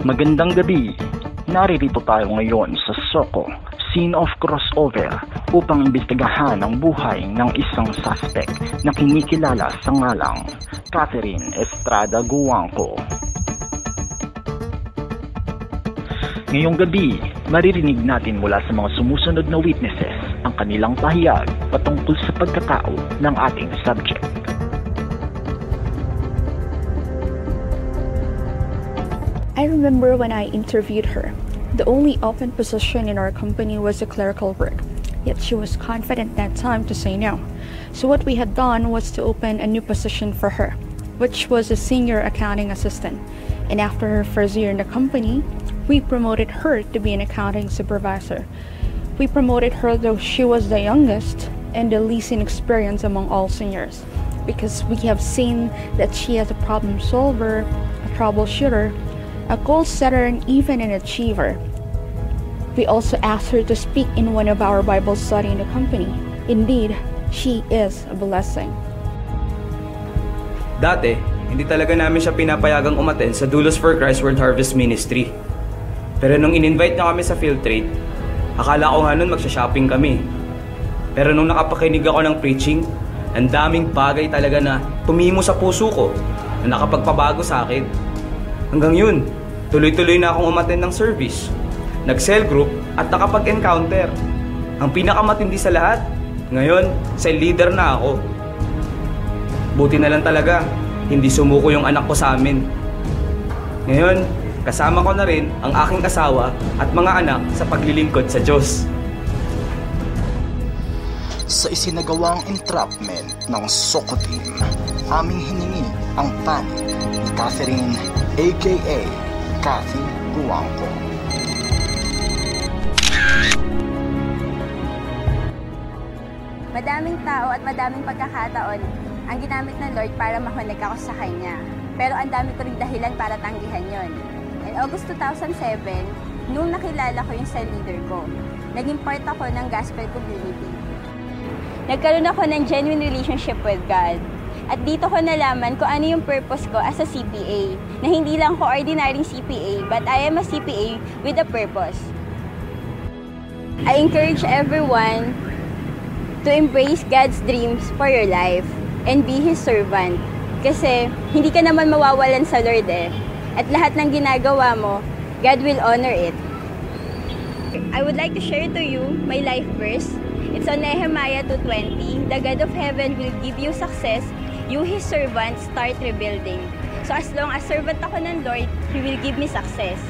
Magandang gabi. Naririto tayo ngayon sa Soko, scene of crossover, upang imbestigahan ang buhay ng isang suspect na kinikilala sa ngalang Catherine Estrada Guangco. Ngayong gabi, maririnig natin mula sa mga sumusunod na witnesses ang kanilang pahayag patungkol sa pagkatao ng ating subject. I remember when I interviewed her, the only open position in our company was a clerical work, yet she was confident that time to say no. So what we had done was to open a new position for her, which was a senior accounting assistant. And after her first year in the company, we promoted her to be an accounting supervisor. We promoted her though she was the youngest and the least inexperienced among all seniors, because we have seen that she is a problem solver, a troubleshooter, a goal setter, and even an achiever. We also asked her to speak in one of our Bible study in the company. Indeed, she is a blessing. Dati, hindi talaga namin siya pinapayagang umattend sa Doulos for Christ World Harvest Ministry. Pero nung in-invite niya kami sa field trip, akala ko nga nun magsha-shopping kami. Pero nung nakapakinig ako ng preaching, ang daming bagay talaga na tumimo sa puso ko na nakapagpabago sa akin. Hanggang yun, tuloy-tuloy na akong umattend ng service, nag-cell group at nakapag-encounter. Ang pinakamatindi sa lahat, ngayon, cell leader na ako. Buti na lang talaga, hindi sumuko yung anak ko sa amin. Ngayon, kasama ko na rin ang aking asawa at mga anak sa paglilingkod sa Diyos. Sa isinagawang entrapment ng Soko team, aming hiningi ang panig ni Catherine aka Cathy Guangco. Madaming tao at madaming pagkakataon ang ginamit ng Lord para mahunag ako sa Kanya. Pero ang dami ko ring dahilan para tanggihan yon. In August 2007, nung nakilala ko yung cell leader ko, naging part ako ng gospel community. Nagkaroon ako ng genuine relationship with God. At dito ko nalaman kung ano yung purpose ko as a CPA, na hindi lang ko ordinary CPA, but I am a CPA with a purpose. I encourage everyone to embrace God's dreams for your life and be His servant. Kasi hindi ka naman mawawalan sa Lord eh. At lahat ng ginagawa mo, God will honor it. I would like to share to you my life verse. It's on Nehemiah 2:20. The God of heaven will give you success. You, His servant, start rebuilding. So as long as servant ako ng Lord, He will give me success.